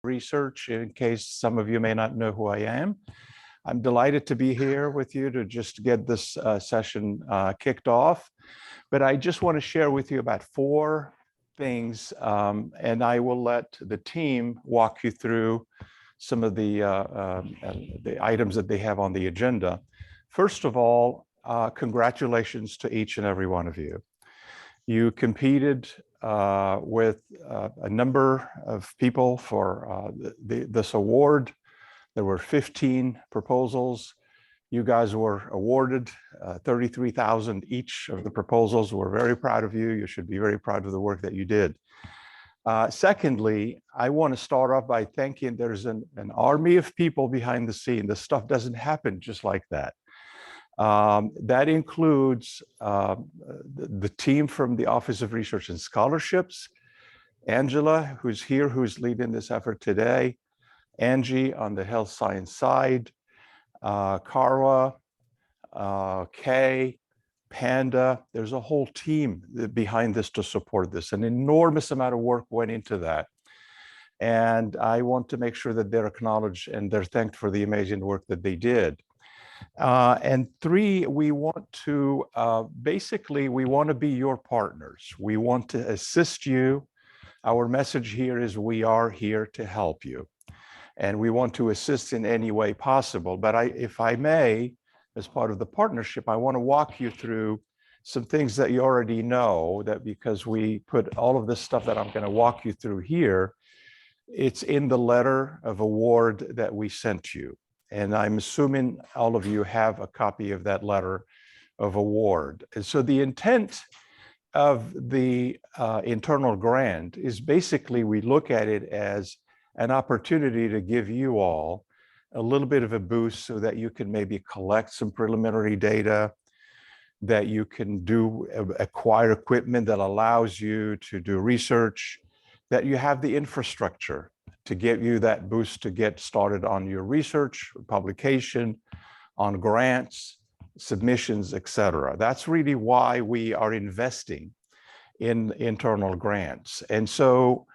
Research, in case some of you may not know who I am. I'm delighted to be here with you to just get this session kicked off. But I just want to share with you about four things, and I will let the team walk you through some of the items that they have on the agenda. First of all, congratulations to each and every one of you. You competed with a number of people for this award. There were 15 proposals. You guys were awarded 33,000 each of the proposals. We're very proud of you. You should be very proud of the work that you did. Secondly, I want to start off by thanking, there's an army of people behind the scene. This stuff doesn't happen just like that. That includes the team from the Office of Research and Scholarships, Angela, who's here, who's leading this effort today, Angie on the health science side, Carla, Kay, Panda. There's a whole team behind this to support this. An enormous amount of work went into that. And I want to make sure that they're acknowledged and they're thanked for the amazing work that they did. And three, we want to, we want to be your partners. We want to assist you. Our message here is we are here to help you. And we want to assist in any way possible. But if I may, as part of the partnership, I want to walk you through some things that you already know, that because we put all of this stuff that I'm going to walk you through here, it's in the letter of award that we sent you. And I'm assuming all of you have a copy of that letter of award. And so the intent of the internal grant is basically we look at it as an opportunity to give you all a little bit of a boost so that you can maybe collect some preliminary data, that you can acquire equipment that allows you to do research, that you have the infrastructure to give you that boost to get started on your research, publication, on grants, submissions, et cetera. That's really why we are investing in internal grants. And so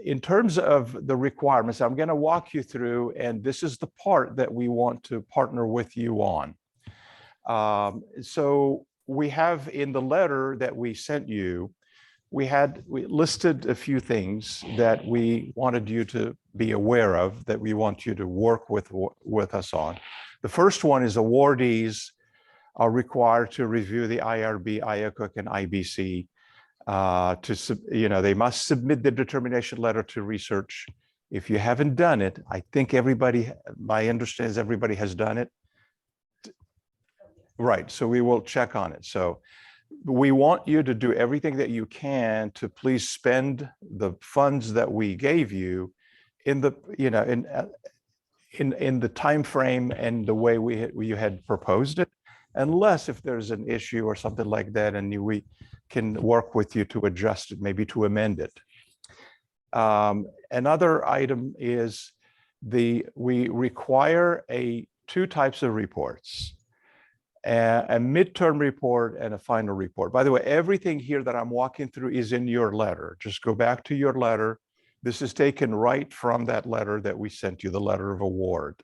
in terms of the requirements, I'm going to walk you through, and this is the part that we want to partner with you on. So we have in the letter that we sent you, we listed a few things that we wanted you to be aware of, that we want you to work with us on. The first one is awardees are required to review the IRB, IACUC, and IBC. They must submit the determination letter to research. If you haven't done it, I think my understanding is everybody has done it. Right, so we will check on it. So we want you to do everything that you can to please spend the funds that we gave you in the, in the time frame and the way you had proposed it, unless if there's an issue or something like that, and we can work with you to adjust it, maybe to amend it. Another item is we require two types of reports. A midterm report and a final report. By the way, everything here that I'm walking through is in your letter. Just go back to your letter. This is taken right from that letter that we sent you, the letter of award.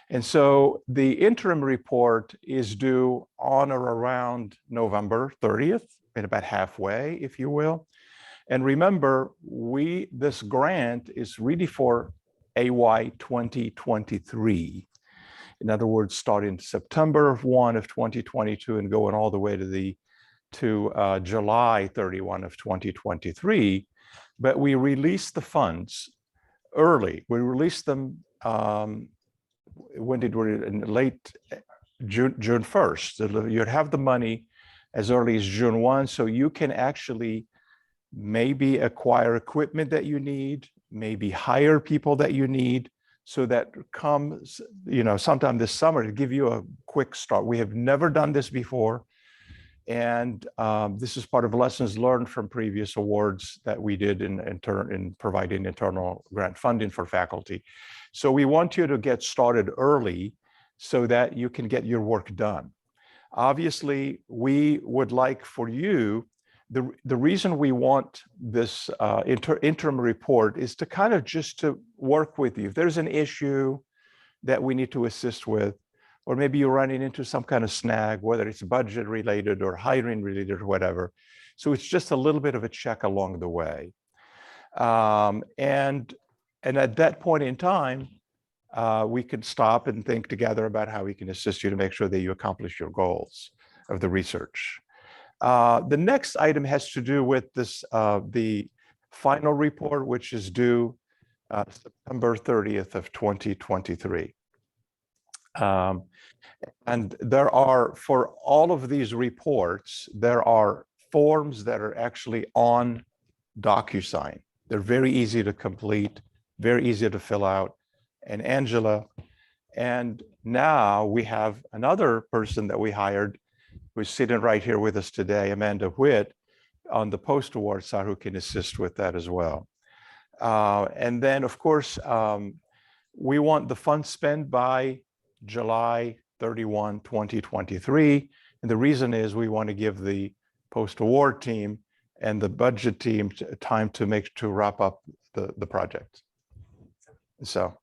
And so the interim report is due on or around November 30th, in about halfway, if you will. And remember, this grant is really for AY 2023. In other words, starting September 1 of 2022 and going all the way to July 31 of 2023. But we released the funds early. We released them in late June 1st. So you'd have the money as early as June 1, so you can actually maybe acquire equipment that you need, maybe hire people that you need, so that comes, sometime this summer to give you a quick start. We have never done this before. And this is part of lessons learned from previous awards that we did in providing internal grant funding for faculty. So we want you to get started early so that you can get your work done. Obviously, we would like for you the reason we want this interim report is to kind of just to work with you. If there's an issue that we need to assist with, or maybe you're running into some kind of snag, whether it's budget related or hiring related or whatever. So it's just a little bit of a check along the way. And at that point in time, we could stop and think together about how we can assist you to make sure that you accomplish your goals of the research. The next item has to do with this, the final report, which is due September 30th of 2023. And there are, for all of these reports, there are forms that are actually on DocuSign. They're very easy to complete, very easy to fill out. And Angela, and now we have another person that we hired who's sitting right here with us today, Amanda Witt, on the post-award side, who can assist with that as well. And then, of course, we want the fund spent by July 31, 2023. And the reason is we want to give the post-award team and the budget team time to wrap up the project. So,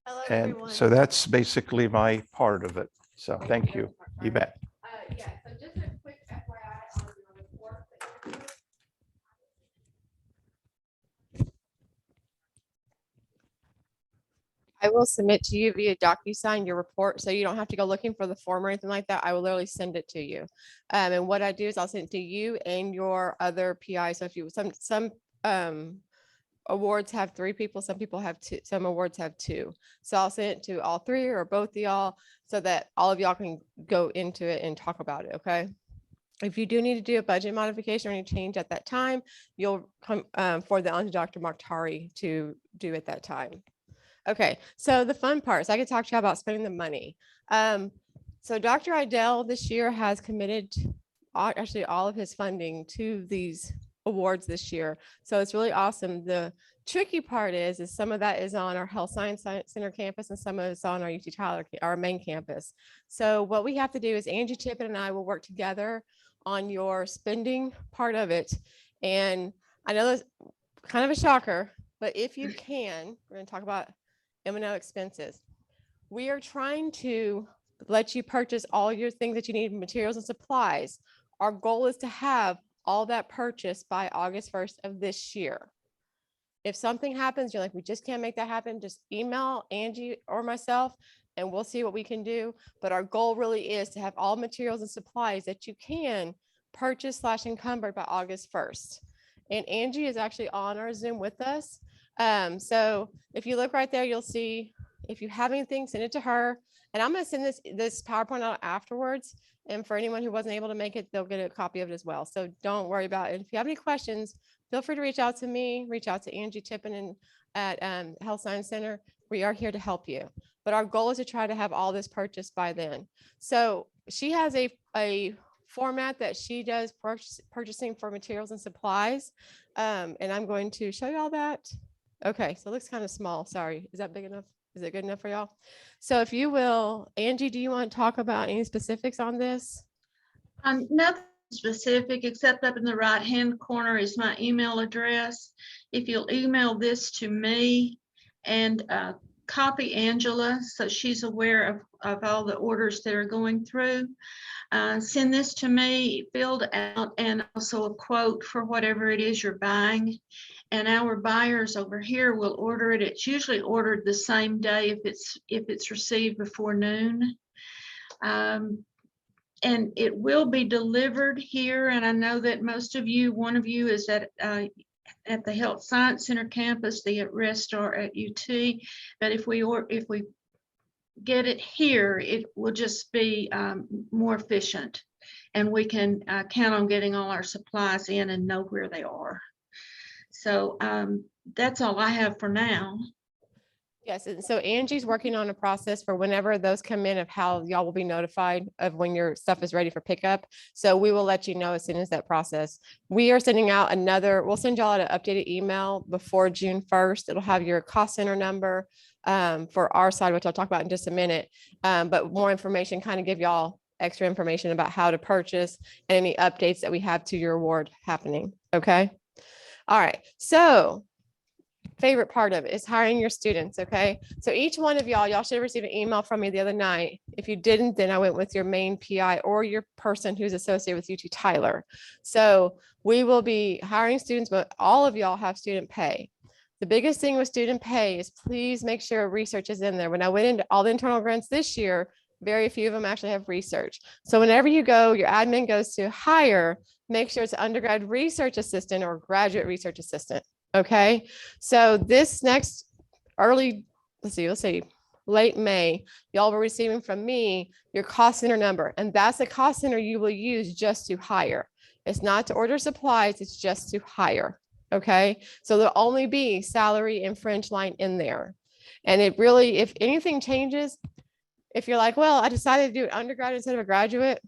Hello, and everyone. so that's basically my part of it. So thank you. You bet. Yeah, so just a quick FYI on your report that you're doing. I will submit to you via DocuSign your report, so you don't have to go looking for the form or anything like that. I will literally send it to you. And what I do is I'll send it to you and your other PI. So if you, some awards have 3 people, some people have 2, some awards have 2. So I'll send it to all 3 or both of y'all so that all of y'all can go into it and talk about it, okay? If you do need to do a budget modification or any change at that time, you'll come for the on to Dr. Mokhtari to do at that time. Okay, so the fun parts, I could talk to you about spending the money. So Dr. Idell this year has committed actually all of his funding to these awards this year. So it's really awesome. The tricky part is some of that is on our Health Science Center campus and some of it's on our UT Tyler, our main campus. So what we have to do is Angie Tippett and I will work together on your spending part of it. And I know that's kind of a shocker, but if you can, we're going to talk about M&O expenses. We are trying to let you purchase all your things that you need, materials and supplies. Our goal is to have all that purchased by August 1st of this year. If something happens, you're like, we just can't make that happen, just email Angie or myself and we'll see what we can do. But our goal really is to have all materials and supplies that you can purchase / encumbered by August 1st. And Angie is actually on our Zoom with us. So if you look right there, you'll see if you have anything, send it to her. And I'm going to send this PowerPoint out afterwards. And for anyone who wasn't able to make it, they'll get a copy of it as well. So don't worry about it. If you have any questions, feel free to reach out to me, reach out to Angie Tippett at Health Science Center. We are here to help you. But our goal is to try to have all this purchased by then. So she has a format that she does purchasing for materials and supplies. And I'm going to show you all that. Okay, so it looks kind of small. Sorry. Is that big enough? Is it good enough for y'all? So if you will, Angie, do you want to talk about any specifics on this? Nothing specific, except up in the right-hand corner is my email address. If you'll email this to me and copy Angela so she's aware of all the orders that are going through. Send this to me filled out and also a quote for whatever it is you're buying. And our buyers over here will order it. It's usually ordered the same day if it's received before noon. And it will be delivered here. And I know that most of you, one of you is at the Health Science Center campus, the rest are at UT. But if we get it here, it will just be more efficient, and we can count on getting all our supplies in and know where they are. So that's all I have for now. Yes, and so Angie's working on a process for whenever those come in of how y'all will be notified of when your stuff is ready for pickup. So we will let you know as soon as that process. We are sending out we'll send y'all an updated email before June 1st. It'll have your cost center number for our side, which I'll talk about in just a minute. But more information, kind of give y'all extra information about how to purchase and any updates that we have to your award happening. Okay. All right. So favorite part of it is hiring your students. Okay. So each one of y'all should have received an email from me the other night. If you didn't, then I went with your main PI or your person who's associated with UT Tyler. So we will be hiring students, but all of y'all have student pay. The biggest thing with student pay is please make sure research is in there. When I went into all the internal grants this year, very few of them actually have research. So whenever you go, your admin goes to hire, make sure it's an undergrad research assistant or graduate research assistant. Okay. So this next let's see, late May, y'all will be receiving from me your cost center number. And that's the cost center you will use just to hire. It's not to order supplies, it's just to hire. Okay. So there'll only be salary and fringe line in there. And it really, if anything changes, if you're like, well, I decided to do an undergrad instead of a graduate,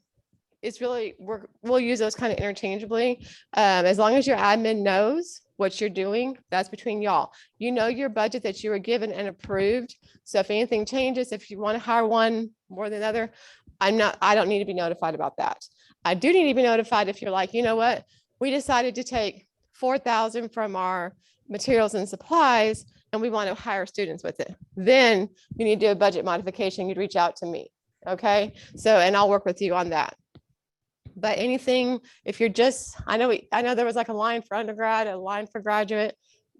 it's really, we'll use those kind of interchangeably. As long as your admin knows what you're doing, that's between y'all. You know your budget that you were given and approved. So if anything changes, if you want to hire one more than another, I don't need to be notified about that. I do need to be notified if you're like, you know what, we decided to take 4,000 from our materials and supplies, and we want to hire students with it. Then you need to do a budget modification. You'd reach out to me. Okay. So, and I'll work with you on that. But anything, if you're just, I know there was like a line for undergrad, a line for graduate.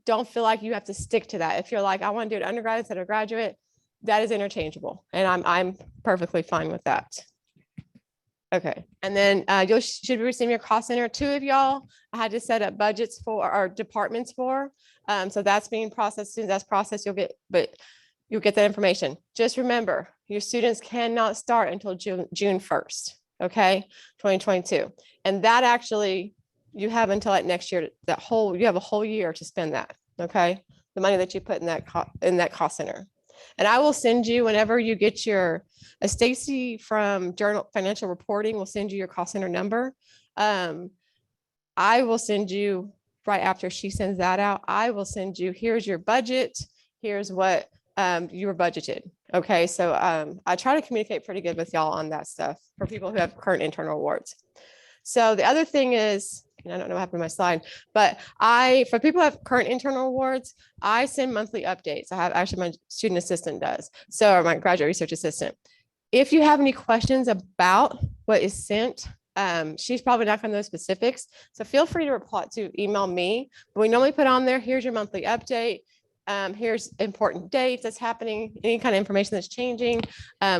Don't feel like you have to stick to that. If you're like, I want to do an undergrad instead of graduate, that is interchangeable. And I'm perfectly fine with that. Okay. And then you should be receiving your cost center. 2 of y'all, I had to set up budgets for our departments for. So that's being processed. As soon as that's processed, you'll get that information. Just remember, your students cannot start until June 1st. Okay. 2022. And that actually, you have until like next year, you have a whole year to spend that. Okay. The money that you put in that cost center. And I will send you, whenever you get Stacy from Journal Financial Reporting will send you your cost center number. I will send you right after she sends that out. I will send you, here's your budget. Here's what you were budgeted. Okay. So I try to communicate pretty good with y'all on that stuff for people who have current internal awards. So the other thing is, and I don't know what happened to my slide, but for people who have current internal awards, I send monthly updates. Actually my student assistant does. So, or my graduate research assistant. If you have any questions about what is sent, she's probably not going to know specifics. So feel free to email me. But we normally put on there, here's your monthly update. Here's important dates that's happening, any kind of information that's changing.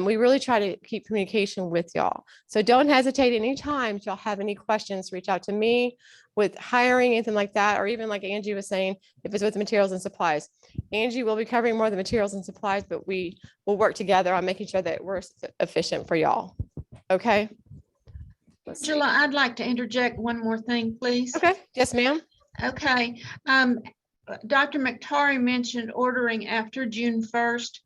We really try to keep communication with y'all. So don't hesitate anytime if y'all have any questions, reach out to me with hiring, anything like that, or even like Angie was saying, if it's with the materials and supplies. Angie will be covering more of the materials and supplies, but we will work together on making sure that we're efficient for y'all. Okay. Angela, I'd like to interject one more thing, please. Okay. Yes, ma'am. Okay. Dr. McTarry mentioned ordering after June 1st.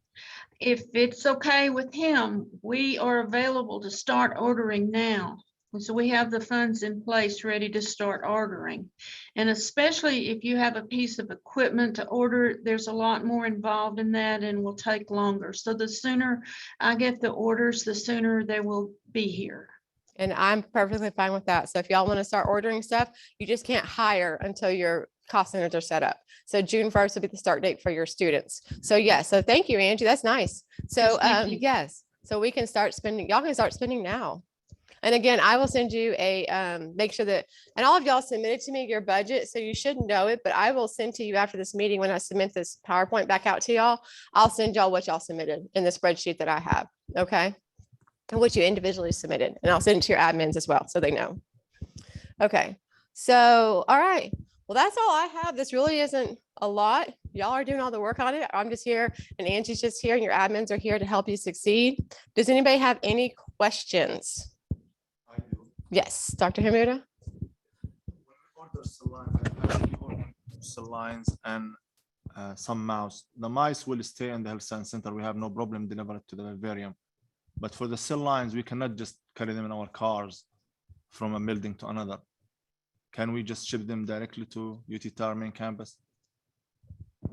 If it's okay with him, we are available to start ordering now. So we have the funds in place ready to start ordering. And especially if you have a piece of equipment to order, there's a lot more involved in that and will take longer. So the sooner I get the orders, the sooner they will be here. And I'm perfectly fine with that. So if y'all want to start ordering stuff, you just can't hire until your cost centers are set up. So June 1st will be the start date for your students. So yeah, so thank you, Angie. That's nice. So yes, so we can start spending, y'all can start spending now. And again, I will send you make sure that, and all of y'all submitted to me your budget, so you should know it, but I will send to you after this meeting, when I submit this PowerPoint back out to y'all, I'll send y'all what y'all submitted in the spreadsheet that I have. Okay. And what you individually submitted, and I'll send it to your admins as well, so they know. Okay. So, all right. Well, that's all I have. This really isn't a lot. Y'all are doing all the work on it. I'm just here, and Angie's just here, and your admins are here to help you succeed. Does anybody have any questions? I do. Yes, Dr. Hamuda. When we order salines and some mouse, the mice will stay in the health science center. We have no problem deliver it to the vivarium. But for the cell lines, we cannot just carry them in our cars from a building to another. Can we just ship them directly to UT Tyler main campus?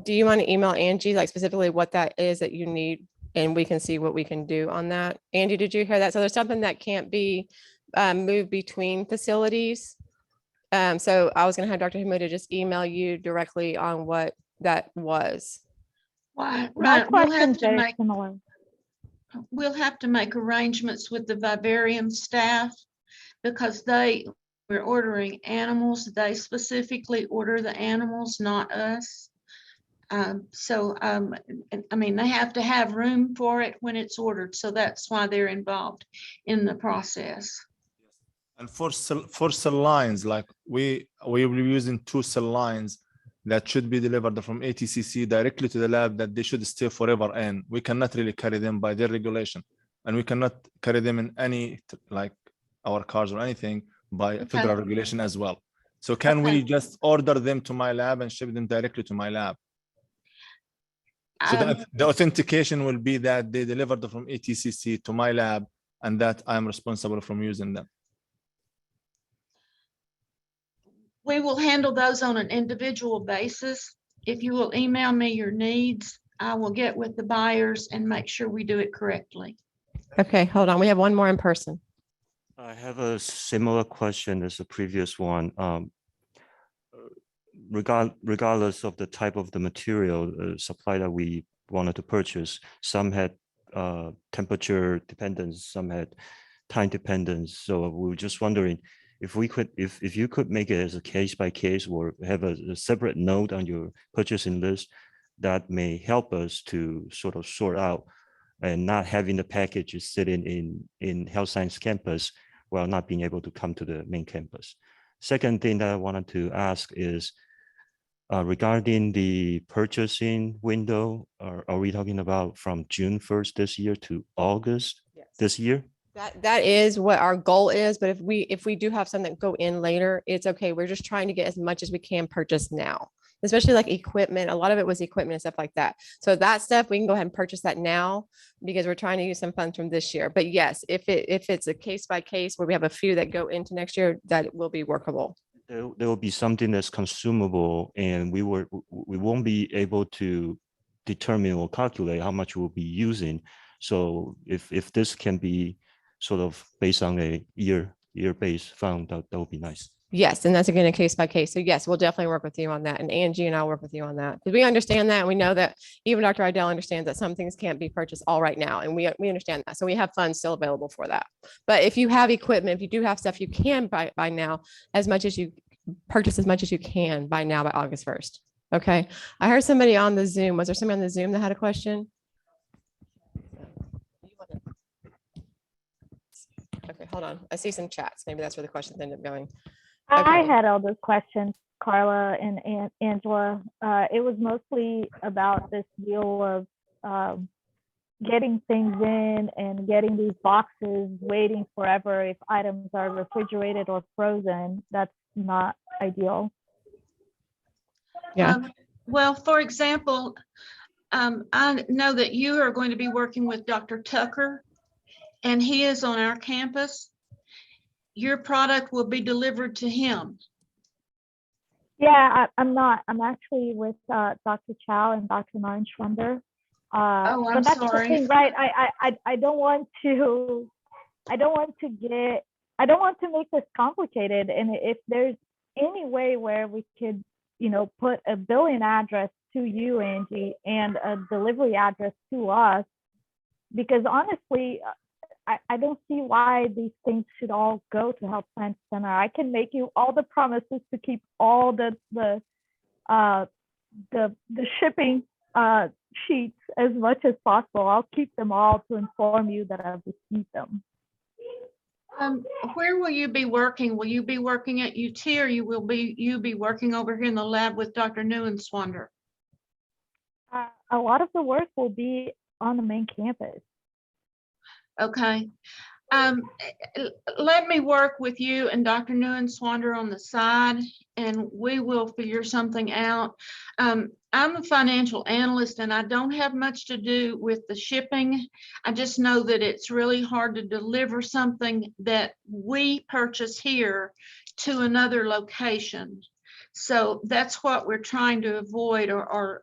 Do you want to email Angie, like specifically what that is that you need and we can see what we can do on that. Angie, did you hear that? So there's something that can't be moved between facilities. So I was gonna have Dr. Hamuda just email you directly on what that was. Right, My right. We'll have question's to very make, similar. we'll have to make arrangements with the vivarium staff because we're ordering animals. They specifically order the animals, not us. I mean, they have to have room for it when it's ordered. So that's why they're involved in the process. And for cell lines, like we will be using 2 cell lines that should be delivered from ATCC directly to the lab that they should stay forever in. We cannot really carry them by their regulation, and we cannot carry them in any like our cars or anything by federal regulation as well. So can we just order them to my lab and ship them directly to my lab? So the authentication will be that they delivered from ATCC to my lab and that I'm responsible from using them. We will handle those on an individual basis. If you will email me your needs, I will get with the buyers and make sure we do it correctly. Okay, hold on. We have one more in person. I have a similar question as the previous one. Regardless of the type of the material supply that we wanted to purchase, some had temperature dependence, some had time dependence. So we were just wondering if we could, if you could make it as a case by case or have a separate note on your purchasing list that may help us to sort of sort out and not having the packages sitting in health science campus while not being able to come to the main campus. Second thing that I wanted to ask is regarding the purchasing window, are we talking about from June 1st this year to August this year? That is what our goal is, but if we do have some that go in later, it's okay. We're just trying to get as much as we can purchase now, especially like equipment. A lot of it was equipment and stuff like that. So that stuff, we can go ahead and purchase that now because we're trying to use some funds from this year. But yes, if it's a case by case where we have a few that go into next year, that will be workable. There will be something that's consumable and we won't be able to determine or calculate how much we'll be using. So if this can be sort of based on a year-based fund, that would be nice. Yes, and that's again a case by case. So yes, we'll definitely work with you on that. And Angie and I'll work with you on that. Because we understand that and we know that even Dr. Idell understands that some things can't be purchased all right now. And we understand that. So we have funds still available for that. But if you have equipment, if you do have stuff you can buy now, as much as you purchase as much as you can by now by August 1st. Okay. I heard somebody on the Zoom. Was there somebody on the Zoom that had a question? Okay, hold on. I see some chats. Maybe that's where the questions end up going. I Okay. had all those questions, Carla and Angela. It was mostly about this deal of getting things in and getting these boxes waiting forever if items are refrigerated or frozen. That's not ideal. Yeah. Well, for example, I know that you are going to be working with Dr. Tucker, and he is on our campus. Your product will be delivered to him. Yeah, I'm not. I'm actually with Dr. Chow and Dr. Narenshwander. I'm but that's sorry. the thing, right? I don't want to. I don't want to make this complicated. And if there's any way where we could, put a billing address to you, Angie, and a delivery address to us, because honestly, I don't see why these things should all go to Health Science Center. I can make you all the promises to keep all the shipping sheets as much as possible. I'll keep them all to inform you that I've received them. Where will you be working? Will you be working at UT or you be working over here in the lab with Dr. Neuenswander? A lot of the work will be on the main campus. Okay. Let me work with you and Dr. Neuenswander on the side, and we will figure something out. I'm a financial analyst and I don't have much to do with the shipping. I just know that it's really hard to deliver something that we purchase here to another location. So that's what we're trying to avoid or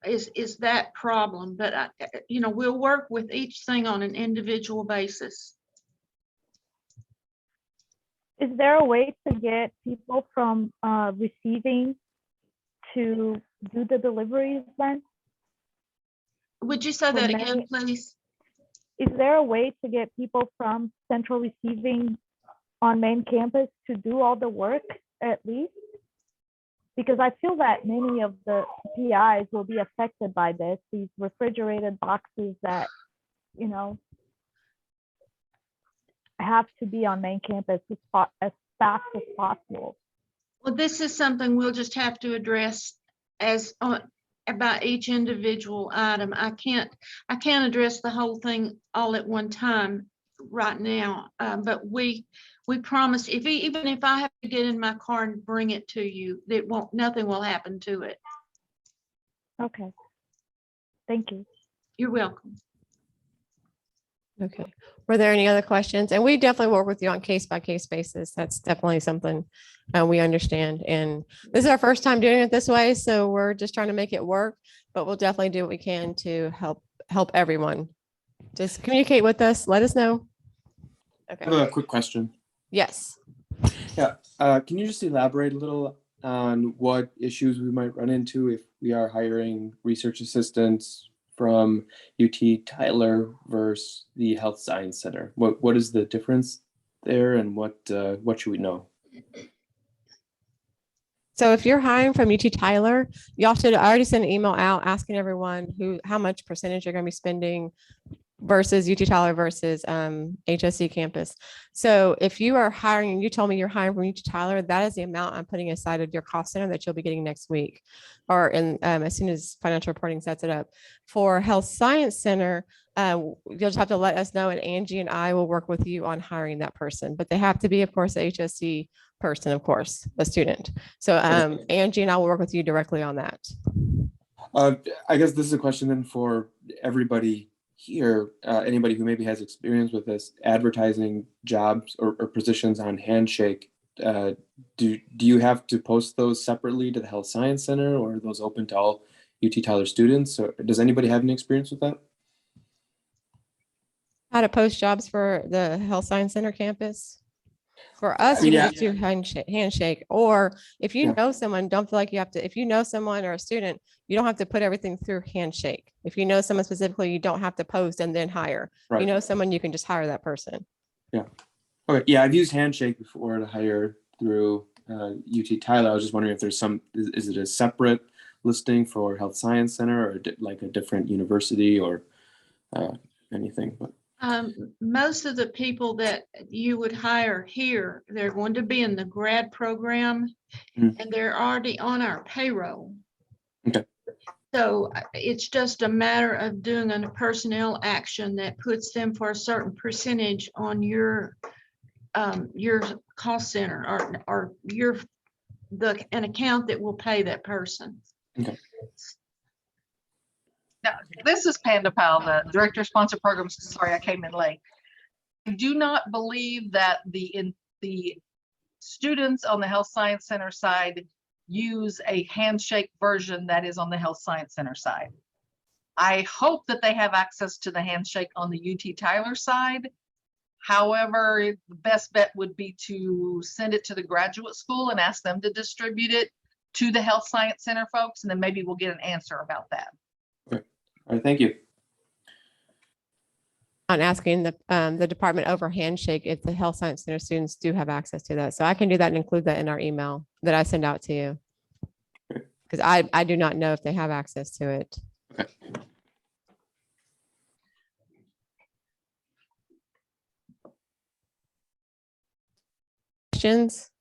is that problem, but you know, we'll work with each thing on an individual basis. Is there a way to get people from receiving to do the deliveries then? Would you say For that again, many- please? Is there a way to get people from central receiving on main campus to do all the work at least? Because I feel that many of the PIs will be affected by this, these refrigerated boxes that, you know, have to be on main campus as fast as possible. Well, this is something we'll just have to address as about each individual item. I can't address the whole thing all at one time right now. But we promise, even if I have to get in my car and bring it to you, nothing will happen to it. Okay. Thank you. You're welcome. Okay. Were there any other questions? And we definitely work with you on case by case basis. That's definitely something we understand. And this is our first time doing it this way. So we're just trying to make it work, but we'll definitely do what we can to help everyone. Just communicate with us. Let us know. I have Okay. a quick question. Yes. Can you just elaborate a little on what issues we might run into if we are hiring research assistants from UT Tyler versus the Health Science Center? What is the difference there, and what should we know? So if you're hiring from UT Tyler, you have to already send an email out asking everyone how much percentage you're going to be spending versus UT Tyler versus HSC campus. So if you are hiring, and you told me you're hiring from UT Tyler, that is the amount I'm putting aside of your cost center that you'll be getting next week, or as soon as financial reporting sets it up. For Health Science Center, you'll just have to let us know, and Angie and I will work with you on hiring that person. But they have to be, of course, a HSC person, of course, a student. So Angie and I will work with you directly on that. I guess this is a question then for everybody here, anybody who maybe has experience with this, advertising jobs or positions on Handshake. Do you have to post those separately to the Health Science Center, or are those open to all UT Tyler students? Or does anybody have any experience with that? How to post jobs for the Health Science Center campus? For us, mean, you yeah. just do handshake. Or if you Yeah. know someone, don't feel like you have to, if you know someone or a student, you don't have to put everything through Handshake. If you know someone specifically, you don't have to post and then hire. If you Right. know someone, you can just hire that person. Okay, yeah, I've used Handshake before to hire through UT Tyler. I was just wondering if there's is it a separate listing for Health Science Center, or like a different university, or anything? But Most of the people that you would hire here, they're going to be in the grad program, Mhm. and they're already on our payroll. Okay. So it's just a matter of doing a personnel action that puts them for a certain percentage on your cost center, or an account that will pay that person. Now, this is Panda Pal, the Director of Sponsor Programs. Sorry, I came in late. I do not believe that the students on the Health Science Center side use a Handshake version that is on the Health Science Center side. I hope that they have access to the Handshake on the UT Tyler side. However, the best bet would be to send it to the graduate school and ask them to distribute it to the Health Science Center folks, and then maybe we'll get an answer about that. all right, thank you. On asking the department over Handshake if the Health Science Center students do have access to that. So I can do that and include that in our email that I send out to you. Because I do not know if they have access to it. Okay. Questions?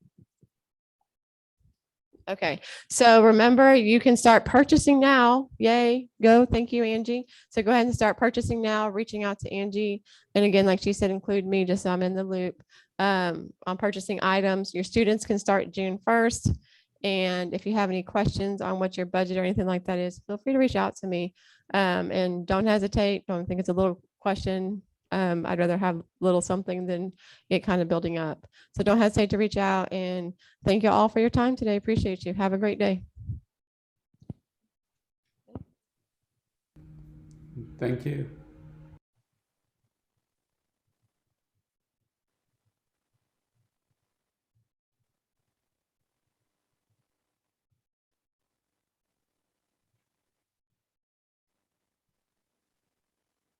Okay, so remember, you can start purchasing now. Yay, go. Thank you, Angie. So go ahead and start purchasing now, reaching out to Angie. And again, like she said, include me just so I'm in the loop on purchasing items. Your students can start June 1st. And if you have any questions on what your budget or anything like that is, feel free to reach out to me. And don't hesitate. Don't think it's a little question. I'd rather have little something than it kind of building up. So don't hesitate to reach out, and thank you all for your time today. Appreciate you. Have a great day. Thank you.